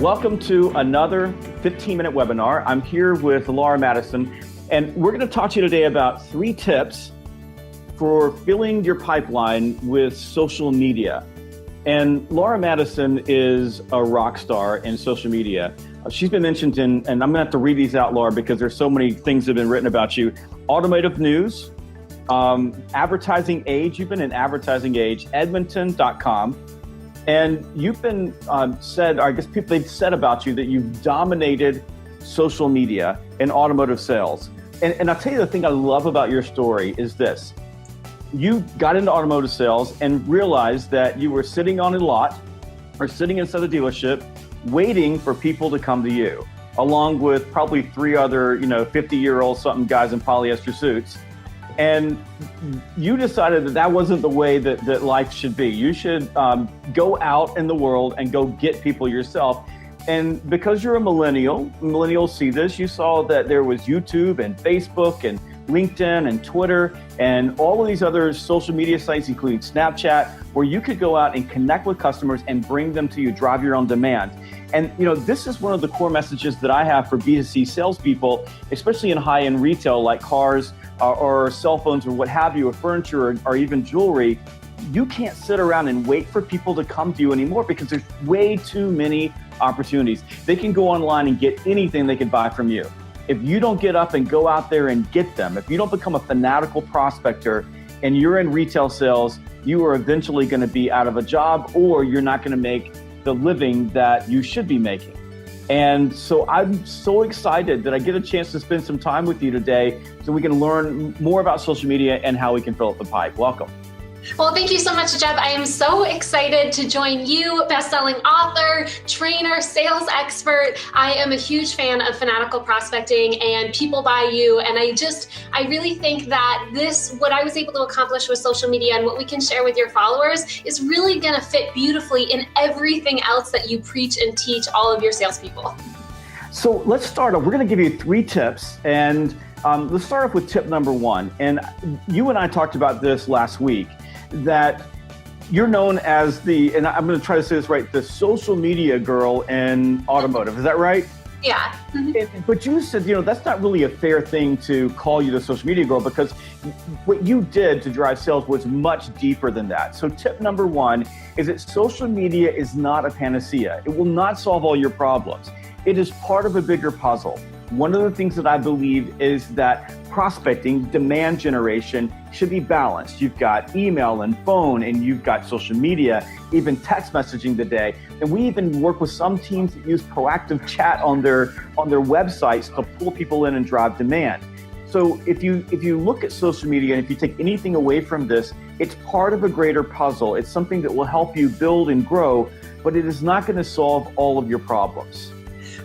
Welcome to another 15-minute webinar. I'm here with Laura Madison, and we're going to talk to you today about 3 tips for filling your pipeline with social media. And Laura Madison is a rock star in social media. She's been mentioned in, and I'm going to have to read these out, Laura, because there's so many things that have been written about you. Automotive News, Advertising Age, you've been in Advertising Age, Edmonton.com. And you've been said, or I guess people, they've said about you that you've dominated social media in automotive sales. And I'll tell you the thing I love about your story is this. You got into automotive sales and realized that you were sitting on a lot or sitting inside a dealership waiting for people to come to you, along with probably 3 other, 50-year-old something guys in polyester suits. And you decided that that wasn't the way that life should be. You should go out in the world and go get people yourself. And because you're a millennial, millennials see this, you saw that there was YouTube and Facebook and LinkedIn and Twitter and all of these other social media sites, including Snapchat, where you could go out and connect with customers and bring them to you, drive your own demand. And this is one of the core messages that I have for B2C salespeople, especially in high-end retail like cars or cell phones or what have you, or furniture or even jewelry. You can't sit around and wait for people to come to you anymore because there's way too many opportunities. They can go online and get anything they can buy from you. If you don't get up and go out there and get them, if you don't become a fanatical prospector and you're in retail sales, you are eventually going to be out of a job or you're not going to make the living that you should be making. And so I'm so excited that I get a chance to spend some time with you today so we can learn more about social media and how we can fill up the pipe. Welcome. Well, thank you so much, Jeb. I am so excited to join you, best-selling author, trainer, sales expert. I am a huge fan of fanatical prospecting and people buy you. And I really think that what I was able to accomplish with social media and what we can share with your followers is really going to fit beautifully in everything else that you preach and teach all of your salespeople. So let's start off. We're going to give you 3 tips, and let's start off with tip number 1. And you and I talked about this last week, that you're known as and I'm going to try to say this right, the social media girl in automotive. Is that right? Yeah. Mm-hmm. But you said, that's not really a fair thing to call you the social media girl, because what you did to drive sales was much deeper than that. So tip number 1 is that social media is not a panacea. It will not solve all your problems. It is part of a bigger puzzle. One of the things that I believe is that prospecting, demand generation should be balanced. You've got email and phone, and you've got social media, even text messaging today. And we even work with some teams that use proactive chat on their websites to pull people in and drive demand. So if you look at social media, and if you take anything away from this, it's part of a greater puzzle. It's something that will help you build and grow, but it is not going to solve all of your problems.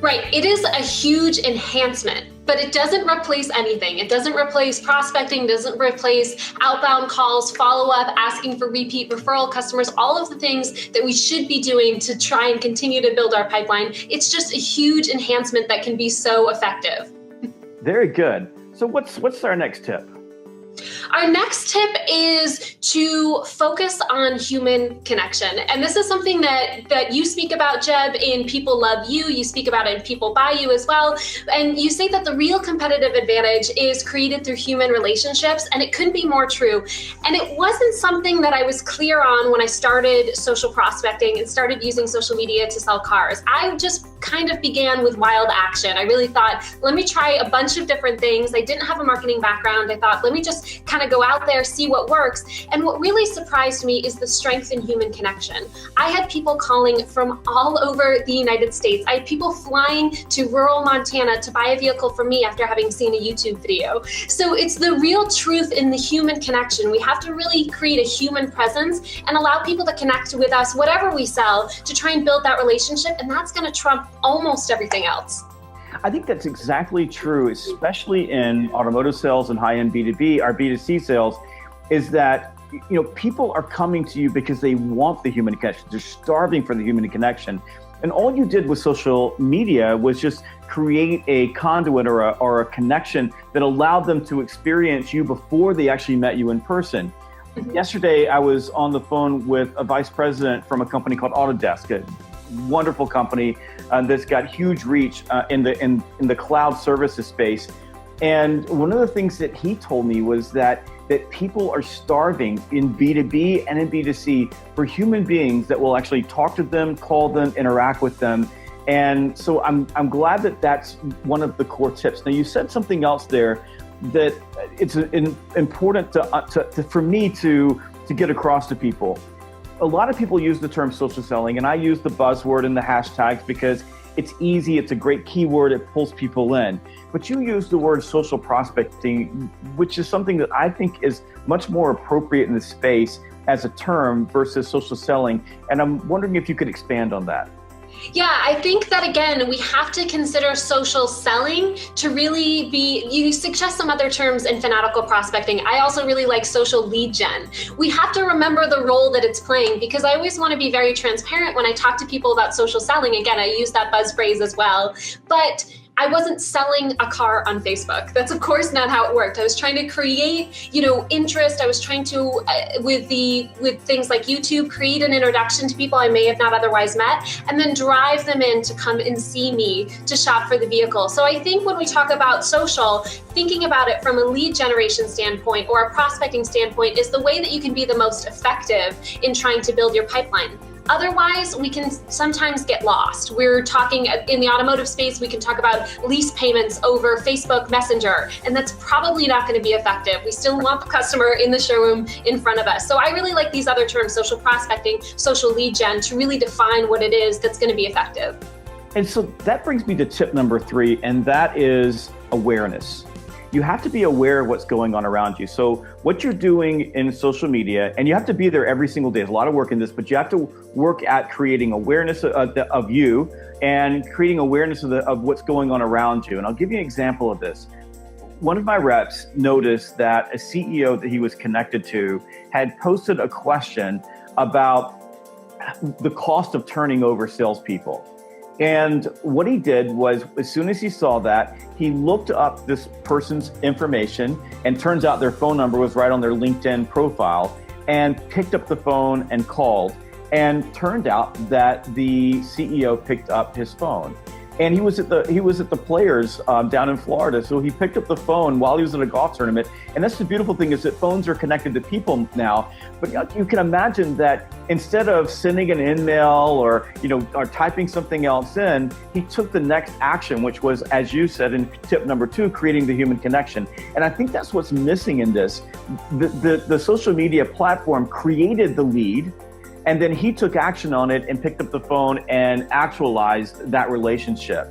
Right. It is a huge enhancement, but it doesn't replace anything. It doesn't replace prospecting, doesn't replace outbound calls, follow-up, asking for repeat referral customers, all of the things that we should be doing to try and continue to build our pipeline. It's just a huge enhancement that can be so effective. Very good. So what's our next tip? Our next tip is to focus on human connection. And this is something that you speak about, Jeb, in People Love You. You speak about it in People Buy You as well. And you say that the real competitive advantage is created through human relationships, and it couldn't be more true. And it wasn't something that I was clear on when I started social prospecting and started using social media to sell cars. I just kind of began with wild action. I really thought, let me try a bunch of different things. I didn't have a marketing background. I thought, let me just kind of go out there, see what works. And what really surprised me is the strength in human connection. I had people calling from all over the United States. I had people flying to rural Montana to buy a vehicle from me after having seen a YouTube video. So it's the real truth in the human connection. We have to really create a human presence and allow people to connect with us, whatever we sell, to try and build that relationship. And that's going to trump almost everything else. I think that's exactly true, especially in automotive sales and high-end B2B, or B2C sales, is that people are coming to you because they want the human connection. They're starving for the human connection. And all you did with social media was just create a conduit or a connection that allowed them to experience you before they actually met you in person. Yesterday, I was on the phone with a vice president from a company called Autodesk, wonderful company that's got huge reach in the cloud services space. And one of the things that he told me was that people are starving in B2B and in B2C for human beings that will actually talk to them, call them, interact with them. And so I'm glad that that's one of the core tips. Now, you said something else there that it's important for me to get across to people. A lot of people use the term social selling, and I use the buzzword and the hashtags because it's easy, it's a great keyword, it pulls people in. But you use the word social prospecting, which is something that I think is much more appropriate in the space as a term versus social selling. And I'm wondering if you could expand on that. Yeah, I think that again, we have to consider social selling to really be, you suggest some other terms in fanatical prospecting. I also really like social lead gen. We have to remember the role that it's playing, because I always want to be very transparent when I talk to people about social selling. Again, I use that buzz phrase as well, but I wasn't selling a car on Facebook. That's of course not how it worked. I was trying to create, interest. I was trying to, with things like YouTube, create an introduction to people I may have not otherwise met, and then drive them in to come and see me to shop for the vehicle. So I think when we talk about social, thinking about it from a lead generation standpoint or a prospecting standpoint is the way that you can be the most effective in trying to build your pipeline. Otherwise, we can sometimes get lost. We're talking in the automotive space, we can talk about lease payments over Facebook Messenger, and that's probably not going to be effective. We still want the customer in the showroom in front of us. So I really like these other terms, social prospecting, social lead gen, to really define what it is that's going to be effective. And so that brings me to tip number 3, and that is awareness. You have to be aware of what's going on around you. So what you're doing in social media, and you have to be there every single day. There's a lot of work in this, but you have to work at creating awareness of you and creating awareness of what's going on around you. And I'll give you an example of this. One of my reps noticed that a CEO that he was connected to had posted a question about the cost of turning over salespeople. And what he did was, as soon as he saw that, he looked up this person's information, and turns out their phone number was right on their LinkedIn profile, and picked up the phone and called. And turned out that the CEO picked up his phone. And he was at the Players down in Florida, so he picked up the phone while he was at a golf tournament. And that's the beautiful thing, is that phones are connected to people now. But you can imagine that instead of sending an email or typing something else in, he took the next action, which was, as you said in tip number 2, creating the human connection. And I think that's what's missing in this. The social media platform created the lead, and then he took action on it and picked up the phone and actualized that relationship.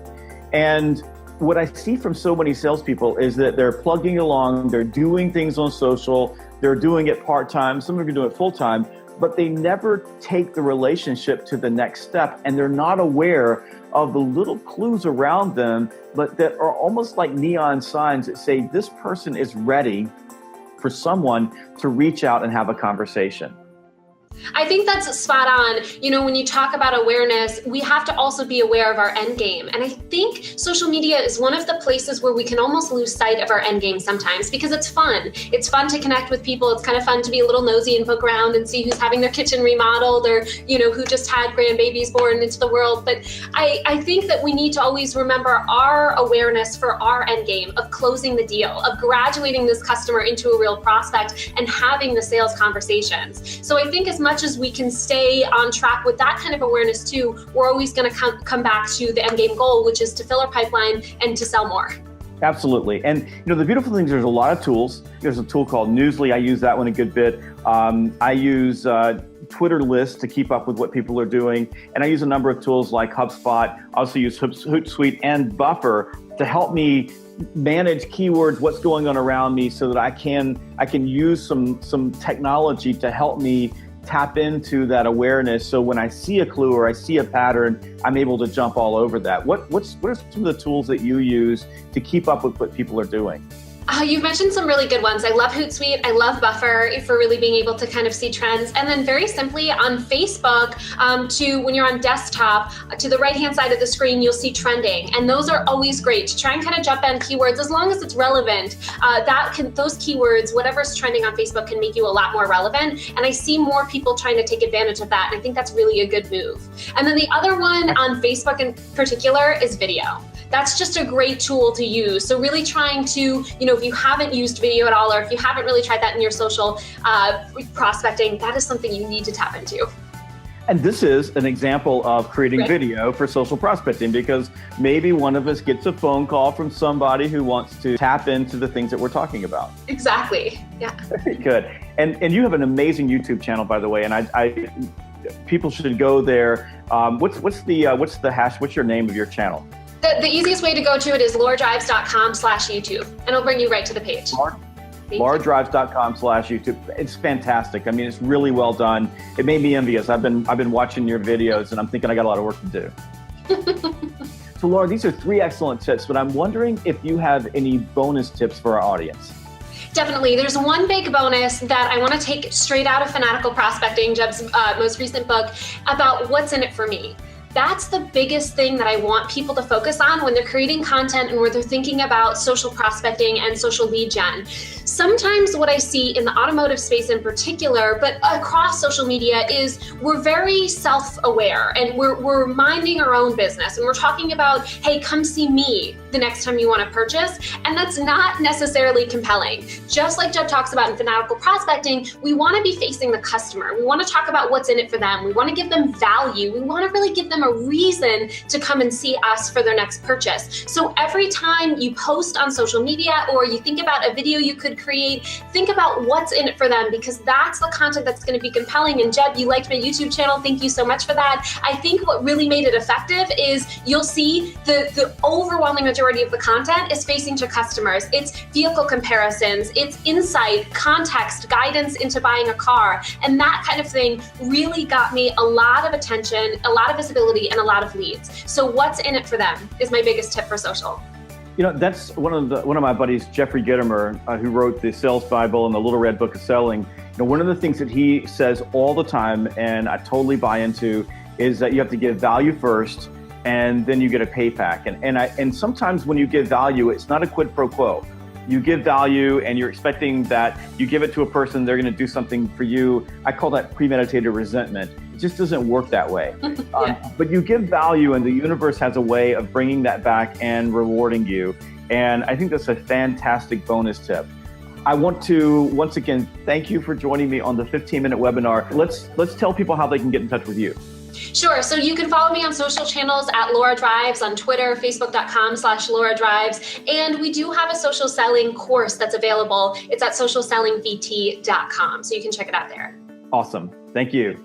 And what I see from so many salespeople is that they're plugging along, they're doing things on social, they're doing it part-time, some of them are doing it full-time, but they never take the relationship to the next step, and they're not aware of the little clues around them, but that are almost like neon signs that say this person is ready for someone to reach out and have a conversation. I think that's spot on. When you talk about awareness, we have to also be aware of our end game. And I think social media is one of the places where we can almost lose sight of our end game sometimes, because it's fun. It's fun to connect with people. It's kind of fun to be a little nosy and poke around and see who's having their kitchen remodeled, or, who just had grandbabies born into the world. But I think that we need to always remember our awareness for our end game of closing the deal, of graduating this customer into a real prospect and having the sales conversations. So I think as much as we can stay on track with that kind of awareness too, we're always going to come back to the end game goal, which is to fill our pipeline and to sell more. Absolutely. And the beautiful thing is there's a lot of tools. There's a tool called Newsly. I use that one a good bit. I use Twitter lists to keep up with what people are doing. And I use a number of tools like HubSpot. I also use Hootsuite and Buffer to help me manage keywords, what's going on around me, so that I can use some technology to help me tap into that awareness. So when I see a clue or I see a pattern, I'm able to jump all over that. What are some of the tools that you use to keep up with what people are doing? You've mentioned some really good ones. I love Hootsuite. I love Buffer for really being able to kind of see trends. And then very simply on Facebook, when you're on desktop, to the right-hand side of the screen, you'll see trending. And those are always great to try and kind of jump on keywords as long as it's relevant. Those keywords, whatever's trending on Facebook, can make you a lot more relevant. And I see more people trying to take advantage of that. And I think that's really a good move. And then the other one on Facebook in particular is video. That's just a great tool to use. So really trying to, if you haven't used video at all, or if you haven't really tried that in your social prospecting, that is something you need to tap into. And this is an example of creating video for social prospecting, because maybe one of us gets a phone call from somebody who wants to tap into the things that we're talking about. Exactly. Yeah. Very good. And you have an amazing YouTube channel, by the way, and people should go there. What's your name of your channel? The easiest way to go to it is lauradrives.com/YouTube, and it'll bring you right to the page. lauradrives.com/YouTube. It's fantastic. I mean, it's really well done. It made me envious. I've been watching your videos, and I'm thinking I got a lot of work to do. So Laura, these are 3 excellent tips, but I'm wondering if you have any bonus tips for our audience. Definitely. There's one big bonus that I want to take straight out of Fanatical Prospecting, Jeb's most recent book, about what's in it for me. That's the biggest thing that I want people to focus on when they're creating content and when they're thinking about social prospecting and social lead gen. Sometimes what I see in the automotive space in particular, but across social media, is we're very self-aware and we're minding our own business, and we're talking about, hey, come see me the next time you want to purchase. And that's not necessarily compelling. Just like Jeb talks about in Fanatical Prospecting, we want to be facing the customer. We want to talk about what's in it for them. We want to give them value. We want to really give them a reason to come and see us for their next purchase. So every time you post on social media or you think about a video you could create, think about what's in it for them, because that's the content that's going to be compelling. And Jeb, you liked my YouTube channel. Thank you so much for that. I think what really made it effective is you'll see the overwhelming majority of the content is facing to customers. It's vehicle comparisons, it's insight, context, guidance into buying a car. And that kind of thing really got me a lot of attention, a lot of visibility, and a lot of leads. So what's in it for them is my biggest tip for social. That's one of my buddies, Jeffrey Gitomer, who wrote the Sales Bible and the Little Red Book of Selling. One of the things that he says all the time, and I totally buy into, is that you have to give value first, and then you get a payback. And sometimes when you give value, it's not a quid pro quo. You give value and you're expecting that you give it to a person, they're going to do something for you. I call that premeditated resentment. It just doesn't work that way. But you give value, and the universe has a way of bringing that back and rewarding you. And I think that's a fantastic bonus tip. I want to, once again, thank you for joining me on the 15-minute webinar. Let's tell people how they can get in touch with you. Sure. So you can follow me on social channels at Laura Drives on Twitter, facebook.com/Laura Drives. And we do have a social selling course that's available. It's at socialsellingvt.com. So you can check it out there. Awesome. Thank you.